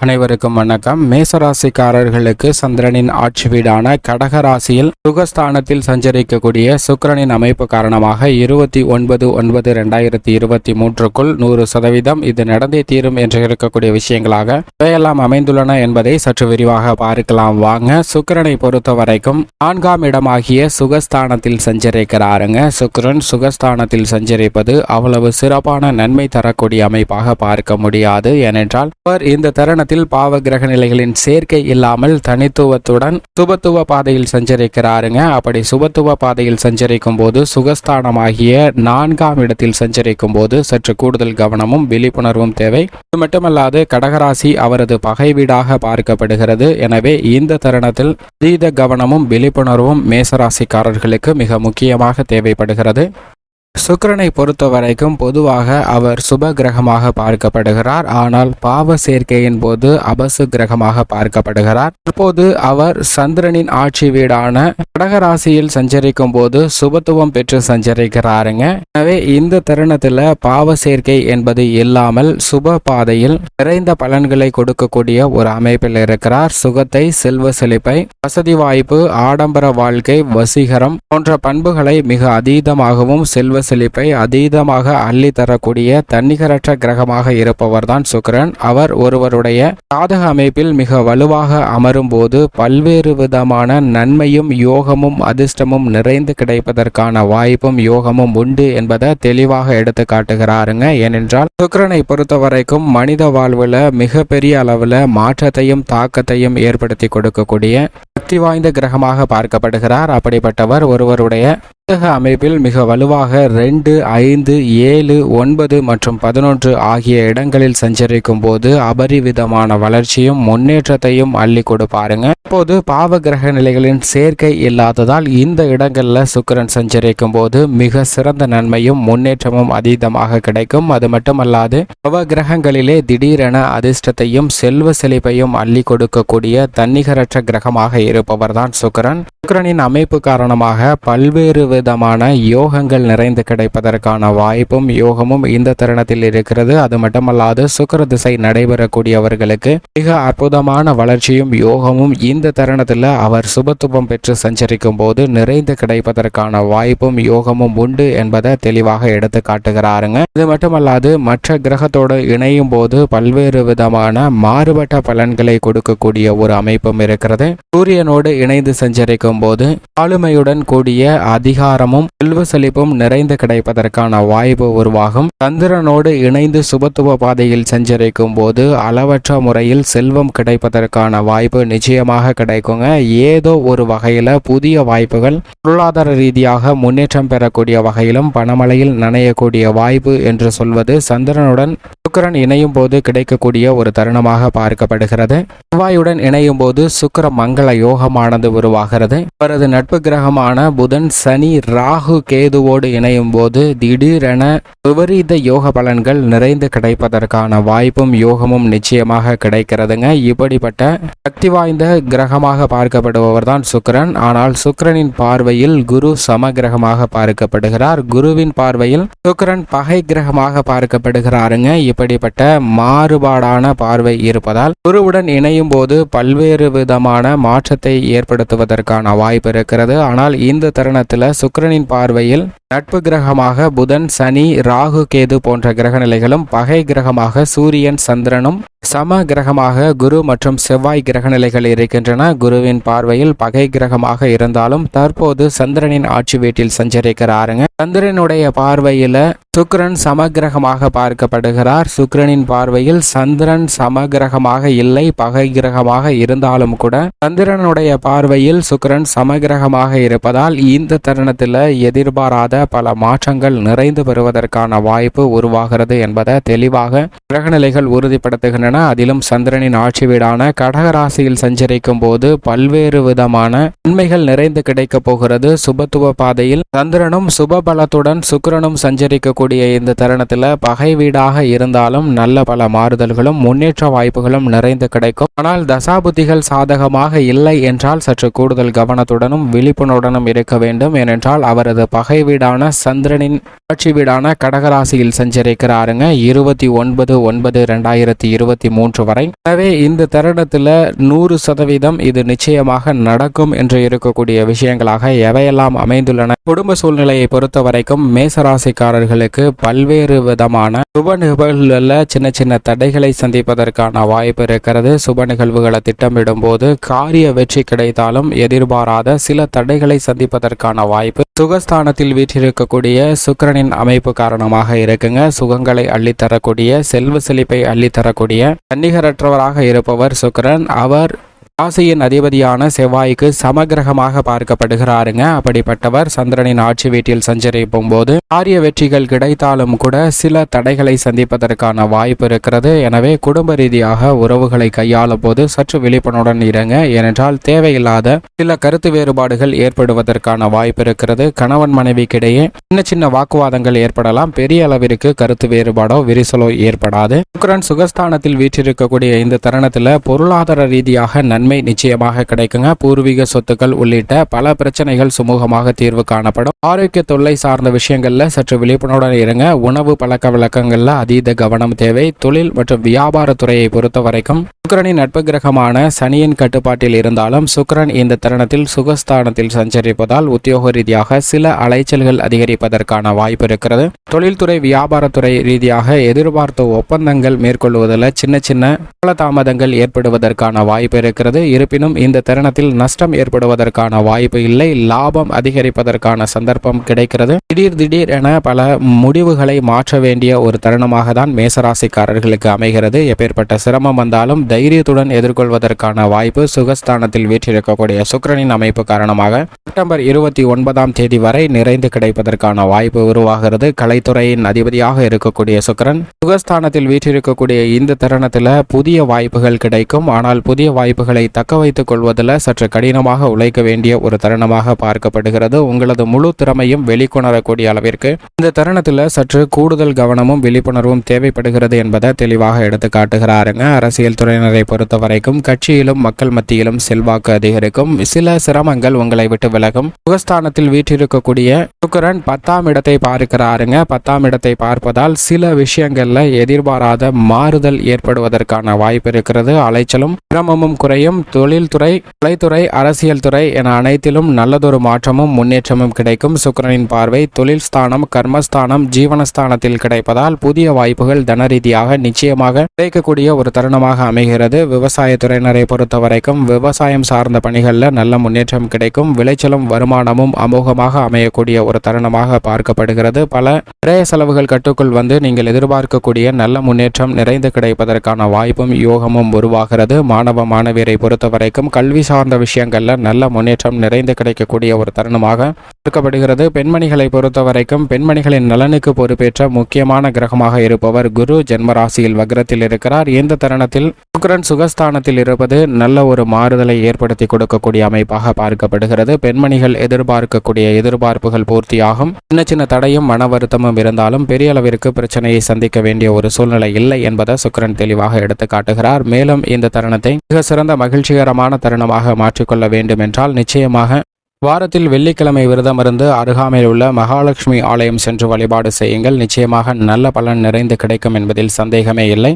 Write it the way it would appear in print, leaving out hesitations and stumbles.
அனைவருக்கும் வணக்கம். மேசராசிக்காரர்களுக்கு சந்திரனின் ஆட்சி வீடான கடகராசியில் சுகஸ்தானத்தில் சஞ்சரிக்கக்கூடிய சுக்கிரனின் அமைப்பு காரணமாக 29/9/2023க்குள் 100% இது நடந்தே தீரும் என்று இருக்கக்கூடிய விஷயங்களாக இவையெல்லாம் அமைந்துள்ளன என்பதை சற்று விரிவாக பார்க்கலாம் வாங்க. சுக்கிரனை பொறுத்த வரைக்கும் 4ஆம் இடமாகிய சுகஸ்தானத்தில் சஞ்சரிக்கிறாருங்க. சுக்கிரன் சுகஸ்தானத்தில் சஞ்சரிப்பது அவ்வளவு சிறப்பான நன்மை தரக்கூடிய அமைப்பாக பார்க்க முடியாது. ஏனென்றால் அவர் இந்த தருணத்தில் பாவ கிரக நிலைகளின் சேர்க்கை இல்லாமல் தனித்துவத்துடன் சுபத்துவ பாதையில் சஞ்சரிக்கிறாருங்க. அப்படி சுபத்துவ பாதையில் சஞ்சரிக்கும் போது சுகஸ்தானமாகிய 4ஆம் இடத்தில் சஞ்சரிக்கும் போது சற்று கூடுதல் கவனமும் விழிப்புணர்வும் தேவை. இது மட்டுமல்லாது கடகராசி அவரது பகை வீடாக பார்க்கப்படுகிறது. எனவே இந்த தருணத்தில் அதீத கவனமும் விழிப்புணர்வும் மேசராசிக்காரர்களுக்கு மிக முக்கியமாக தேவைப்படுகிறது. சுக்கிரனை பொறுத்த வரைக்கும் பொதுவாக அவர் சுப கிரகமாக பார்க்கப்படுகிறார். ஆனால் பாவ சேர்க்கையின் போது அபசு கிரகமாக பார்க்கப்படுகிறார். தற்போது அவர் சந்திரனின் ஆட்சி வீடான கடகராசியில் சஞ்சரிக்கும் போது சுபத்துவம் பெற்று சஞ்சரிக்கிறாருங்க. எனவே இந்த தருணத்துல பாவ சேர்க்கை என்பது இல்லாமல் சுப பாதையில் நிறைந்த பலன்களை கொடுக்கக்கூடிய ஒரு அமைப்பில் இருக்கிறார். சுகத்தை, செல்வ செழிப்பை, வசதி வாய்ப்பு, ஆடம்பர வாழ்க்கை, வசீகரம் போன்ற பண்புகளை மிக அதீதமாகவும் செல்வ செழிப்பை அதீதமாக அள்ளி தரக்கூடிய தன்னிகரற்ற கிரகமாக இருப்பவர் தான் சுக்கிரன். அவர் ஒருவருடைய சாதக அமைப்பில் மிக வலுவாக அமரும் போது பல்வேறு விதமான நன்மையும் யோகமும் அதிர்ஷ்டமும் நிறைந்து கிடைப்பதற்கான வாய்ப்பும் யோகமும் உண்டு என்பதை தெளிவாக எடுத்து காட்டுகிறாருங்க. ஏனென்றால் சுக்கிரனை பொறுத்த வரைக்கும் மனித வாழ்வுல மிகப்பெரிய அளவுல மாற்றத்தையும் தாக்கத்தையும் ஏற்படுத்தி கொடுக்கக்கூடிய சக்தி வாய்ந்த கிரகமாக பார்க்கப்படுகிறார். அப்படிப்பட்டவர் ஒருவருடைய அமைப்பில் மிக வலுவாக 2, 5, 7, 9 மற்றும் 11 ஆகிய இடங்களில் சஞ்சரிக்கும் போது அபரிவிதமான வளர்ச்சியும் முன்னேற்றத்தையும் அள்ளி கொடுப்பாருங்க. இப்போது பாவ கிரக நிலைகளின் சேர்க்கை இல்லாததால் இந்த இடங்கள்ல சுக்கிரன் சஞ்சரிக்கும் போது மிக சிறந்த நன்மையும் முன்னேற்றமும் அதீதமாக கிடைக்கும். அது மட்டுமல்லாது நவ கிரகங்களிலே திடீரென அதிர்ஷ்டத்தையும் செல்வ செழிப்பையும் அள்ளி கொடுக்கக்கூடிய தன்னிகரற்ற கிரகமாக இருப்பவர் தான் சுக்கிரன். சுக்கிரனின் அமைப்பு காரணமாக பல்வேறு விதமான யோகங்கள் நிறைந்து கிடைப்பதற்கான வாய்ப்பும் யோகமும் இந்த தருணத்தில் இருக்கிறது. அது மட்டுமல்லாது சுக்கிர திசை நடைபெறக்கூடியவர்களுக்கு மிக அற்புதமான வளர்ச்சியும் யோகமும் இந்த தருணத்தில் அவர் சுபத்துவம் பெற்று சஞ்சரிக்கும் போது நிறைந்து கிடைப்பதற்கான வாய்ப்பும் யோகமும் உண்டு என்பதை தெளிவாக எடுத்து காட்டுகிறாருங்க. இது மட்டுமல்லாது மற்ற கிரகத்தோடு இணையும் போது பல்வேறு விதமான மாறுபட்ட பலன்களை கொடுக்கக்கூடிய ஒரு அமைப்பும் இருக்கிறது. சூரியனோடு இணைந்து சஞ்சரிக்கும் போது ஆளுமையுடன் கூடிய அதிகாரமும் செல்வ செழிப்பும் நிறைந்து கிடைப்பதற்கான வாய்ப்பு உருவாகும். சந்திரனோடு இணைந்து சுபத்துவ பாதையில் சஞ்சரிக்கும் போது அளவற்ற முறையில் செல்வம் கிடைப்பதற்கான வாய்ப்பு நிச்சயமாக கிடைக்குங்க. ஏதோ ஒரு வகையில புதிய வாய்ப்புகள் பொருளாதார ரீதியாக முன்னேற்றம் பெறக்கூடிய வகையிலும் பணமழையில் நனையக்கூடிய வாய்ப்பு என்று சொல்வது சந்திரனுடன் சுக்கிரன் இணையும் போது கிடைக்கக்கூடிய ஒரு தருணமாக பார்க்கப்படுகிறது. செவ்வாயுடன் இணையும் போது சுக்கிர மங்கள யோகமானது உருவாகிறது. அவரது நட்பு கிரகமான புதன், சனி, ராகு, கேதுவோடு இணையும் போது திடீரென விபரீத யோக பலன்கள் நிறைந்து கிடைப்பதற்கான வாய்ப்பும் யோகமும் நிச்சயமாக கிடைக்கிறதுங்க. இப்படிப்பட்ட சக்தி வாய்ந்த கிரகமாக பார்க்கப்படுபவர் தான் சுக்கிரன். ஆனால் சுக்கிரனின் பார்வையில் குரு சம கிரகமாக பார்க்கப்படுகிறார். குருவின் பார்வையில் சுக்கிரன் பகை கிரகமாக பார்க்கப்படுகிறாருங்க. இப்படிப்பட்ட மாறுபாடான பார்வை இருப்பதால் குருவுடன் இணையும் போது பல்வேறு விதமான மாற்றத்தை ஏற்படுத்துவதற்கான வாய்ப்பு இருக்கிறது. ஆனால் இந்த தருணத்தில் சுக்கிரனின் பார்வையில் நட்பு கிரகமாக புதன், சனி, ராகு, கேது போன்ற கிரக நிலைகளும் பகை கிரகமாக சூரியன், சந்திரனும் சம கிரகமாக குரு மற்றும் செவ்வாய் கிரக நிலைகள் இருக்கின்றன. குருவின் பார்வையில் பகை கிரகமாக இருந்தாலும் தற்போது சந்திரனின் ஆட்சி வீட்டில் சஞ்சரிக்கிறாருங்க. சந்திரனுடைய பார்வையில சுக்கிரன் சமகிரகமாக பார்க்கப்படுகிறார். சுக்கிரனின் பார்வையில் சந்திரன் சமகிரகமாக இல்லை, பகை கிரகமாக இருந்தாலும் கூட சந்திரனுடைய பார்வையில் சுக்கிரன் சமகிரகமாக இருப்பதால் இந்த தருணத்தில் எதிர்பாராத பல மாற்றங்கள் நிறைந்து பெறுவதற்கான வாய்ப்பு உருவாகிறது என்பதை தெளிவாக கிரகநிலைகள் உறுதிப்படுத்துகின்றன. அதிலும் சந்திரனின் ஆட்சி வீடான கடகராசியில் சஞ்சரிக்கும் போது பல்வேறு விதமான நன்மைகள் நிறைந்து கிடைக்கப் போகிறது. சுபத்துவ பாதையில் சந்திரனும் சுபபலத்துடன் சுக்கிரனும் சஞ்சரிக்கக்கூடிய இந்த தருணத்தில் பகை வீடாக இருந்தால் இருந்தாலும் நல்ல பல மாறுதல்களும் முன்னேற்ற வாய்ப்புகளும் நிறைந்து கிடைக்கும். ஆனால் தசாபுத்திகள் சாதகமாக இல்லை என்றால் சற்று கூடுதல் கவனத்துடனும் விழிப்புணர்வுடனும் இருக்க வேண்டும். ஏனென்றால் அவரது பகை வீடான சந்திரனின் ஆட்சி வீடான கடகராசியில் சஞ்சரிக்கிறாருங்க 29/9/2023 வரை. எனவே இந்த தருணத்துல 100% இது நிச்சயமாக நடக்கும் என்று இருக்கக்கூடிய விஷயங்களாக எவையெல்லாம் அமைந்துள்ளன. குடும்ப சூழ்நிலையை பொறுத்த வரைக்கும் மேசராசிக்காரர்களுக்கு பல்வேறு விதமான சுப நிகழ்வுகளில் சின்ன சின்ன தடைகளை சந்திப்பதற்கான வாய்ப்பு இருக்கிறது. சுப நிகழ்வுகளை திட்டமிடும் போது காரிய வெற்றி கிடைத்தாலும் எதிர்பாராத சில தடைகளை சந்திப்பதற்கான வாய்ப்பு சுகஸ்தானத்தில் வீற்றிருக்கக்கூடிய சுக்கிரனின் அமைப்பு காரணமாக இருக்குங்க. சுகங்களை அள்ளித்தரக்கூடிய, செல்வ செழிப்பை அள்ளித்தரக்கூடிய, தன்னிகரற்றவராக இருப்பவர் சுக்கிரன். அவர் ராசியின் அதிபதியான செவ்வாய்க்கு சமகிரகமாக பார்க்கப்படுகிறாருங்க. அப்படிப்பட்டவர் சந்திரனின் ஆட்சி வீட்டில் சஞ்சரிக்கும் போது காரிய வெற்றிகள் கிடைத்தாலும் கூட சில தடைகளை சந்திப்பதற்கான வாய்ப்பு இருக்கிறது. எனவே குடும்ப ரீதியாக உறவுகளை கையாளும் போது சற்று விழிப்புணர்வுடன் இருங்க. ஏனென்றால் தேவையில்லாத சில கருத்து வேறுபாடுகள் ஏற்படுவதற்கான வாய்ப்பு இருக்கிறது. கணவன் மனைவிக்கிடையே சின்ன சின்ன வாக்குவாதங்கள் ஏற்படலாம். பெரிய அளவிற்கு கருத்து வேறுபாடோ விரிசலோ ஏற்படாது. சுக்கிரன் சுகஸ்தானத்தில் வீற்றிருக்கக்கூடிய இந்த தருணத்தில் பொருளாதார ரீதியாக நன்மை நிச்சயமாக கிடைக்குங்க. பூர்வீக சொத்துக்கள் உள்ளிட்ட பல பிரச்சனைகள் சுமூகமாக தீர்வு காணப்படும். ஆரோக்கிய தொல்லை சார்ந்த விஷயங்கள்ல சற்று விழிப்புணர்வுடன் இருங்க. உணவு பழக்க வழக்கங்கள்ல அதீத கவனம் தேவை. தொழில் மற்றும் வியாபார துறையை பொறுத்த வரைக்கும் சுக்கிரனின் நட்பு கிரகமான சனியின் கட்டுப்பாட்டில் இருந்தாலும் சுக்கிரன் இந்த தருணத்தில் சுகஸ்தானத்தில் சஞ்சரிப்பதால் உத்தியோக ரீதியாக சில அலைச்சல்கள் அதிகரிப்பதற்கான வாய்ப்பு இருக்கிறது. தொழில்துறை வியாபாரத்துறை ரீதியாக எதிர்பார்த்த ஒப்பந்தங்கள் மேற்கொள்வதில் சின்ன சின்ன காலதாமதங்கள் ஏற்படுவதற்கான வாய்ப்பு இருக்கிறது. இருப்பினும் இந்த தருணத்தில் நஷ்டம் ஏற்படுவதற்கான வாய்ப்பு இல்லை. லாபம் அதிகரிப்பதற்கான சந்தர்ப்பம் கிடைக்கிறது. திடீர் என பல முடிவுகளை மாற்ற வேண்டிய ஒரு தருணமாக தான் மேசராசிக்காரர்களுக்கு அமைகிறது. எப்பேற்பட்ட சிரமம் வந்தாலும் தைரியத்துடன் எதிர்கொள்வதற்கான வாய்ப்பு சுகஸ்தானத்தில் வீற்றிருக்கக்கூடிய சுக்கிரனின் அமைப்பு காரணமாக செப்டம்பர் 29ஆம் தேதி வரை நிறைந்து கிடைப்பதற்கான வாய்ப்பு உருவாகிறது. கலைத்துறையின் அதிபதியாக இருக்கக்கூடிய சுக்கிரன் சுகஸ்தானத்தில் வீற்றிருக்கக்கூடிய இந்த தருணத்தில் புதிய வாய்ப்புகள் கிடைக்கும். ஆனால் புதிய வாய்ப்புகளை தக்க வைத்துக் கொள்வதில் சற்று கடினமாக உழைக்க வேண்டிய ஒரு தருணமாக பார்க்கப்படுகிறது. உங்களது முழு திறமையும் வெளிக்கொணரக்கூடிய அளவிற்கு இந்த தருணத்தில் சற்று கூடுதல் கவனமும் விழிப்புணர்வும் தேவைப்படுகிறது என்பதை தெளிவாக எடுத்து காட்டுகிறாருங்க. அரசியல் துறையினரை பொறுத்த வரைக்கும் கட்சியிலும் மக்கள் மத்தியிலும் செல்வாக்கு அதிகரிக்கும். சில சிரமங்கள் உங்களை விட்டு விலகும். சுகஸ்தானத்தில் வீற்றிருக்கக்கூடிய சுக்கிரன் 10ஆம் இடத்தை பார்க்கிறாருங்க. 10ஆம் இடத்தை பார்ப்பதால் சில விஷயங்கள்ல எதிர்பாராத மாறுதல் ஏற்படுவதற்கான வாய்ப்பு இருக்கிறது. அலைச்சலும் சிரமமும் குறையும். தொழில்துறை, கலைத்துறை, அரசியல் துறை என அனைத்திலும் நல்லதொரு மாற்றமும் முன்னேற்றமும் கிடைக்கும். சுக்கிரனின் பார்வை தொழில் ஸ்தானம், கர்மஸ்தானம், ஜீவனஸ்தானத்தில் கிடைப்பதால் புதிய வாய்ப்புகள் தன ரீதியாக நிச்சயமாக கிடைக்கக்கூடிய ஒரு தருணமாக அமைகிறது. விவசாயத்துறையினரை பொறுத்த வரைக்கும் விவசாயம் சார்ந்த பணிகளில் நல்ல முன்னேற்றம் கிடைக்கும். விளைச்சலும் வருமானமும் அமோகமாக அமையக்கூடிய ஒரு தருணமாக பார்க்கப்படுகிறது. பல விரய செலவுகள் கட்டுக்குள் வந்து நீங்கள் எதிர்பார்க்கக்கூடிய நல்ல முன்னேற்றம் நிறைந்து கிடைப்பதற்கான வாய்ப்பும் யோகமும் உருவாகிறது. மாணவ மாணவியரை பொறுத்த வரைக்கும் கல்வி சார்ந்த விஷயங்கள்ல நல்ல முன்னேற்றம் நிறைந்து கிடைக்கக்கூடிய ஒரு தருணமாக பார்க்கப்படுகிறது. பெண்மணிகளை பொறுத்த வரைக்கும் பெண்மணிகளின் நலனுக்கு பொறுப்பேற்ற முக்கியமான கிரகமாக இருப்பவர் குரு ஜென்மராசியில் வக்ரத்தில் இருக்கிறார். இந்த தருணத்தில் சுக்கிரன் சுகஸ்தானத்தில் இருப்பது நல்ல ஒரு மாறுதலை ஏற்படுத்தி கொடுக்கக்கூடிய அமைப்பாக பார்க்கப்படுகிறது. பெண்மணிகள் எதிர்பார்க்கக்கூடிய எதிர்பார்ப்புகள் பூர்த்தியாகும். சின்ன சின்ன தடையும் மன வருத்தமும் இருந்தாலும் பெரிய அளவிற்கு பிரச்சனையை சந்திக்க வேண்டிய ஒரு சூழ்நிலை இல்லை என்பதை சுக்கிரன் தெளிவாக எடுத்து காட்டுகிறார். மேலும் இந்த தருணத்தை மிக சிறந்த மகிழ்ச்சிகரமான தருணமாக மாற்றிக்கொள்ள வேண்டும் என்றால் நிச்சயமாக வாரத்தில் வெள்ளிக்கிழமை விரதமிருந்து அருகாமையில் உள்ள மகாலட்சுமி ஆலயம் சென்று வழிபாடு செய்யுங்கள். நிச்சயமாக நல்ல பலன் நிறைந்து கிடைக்கும் என்பதில் சந்தேகமே இல்லை.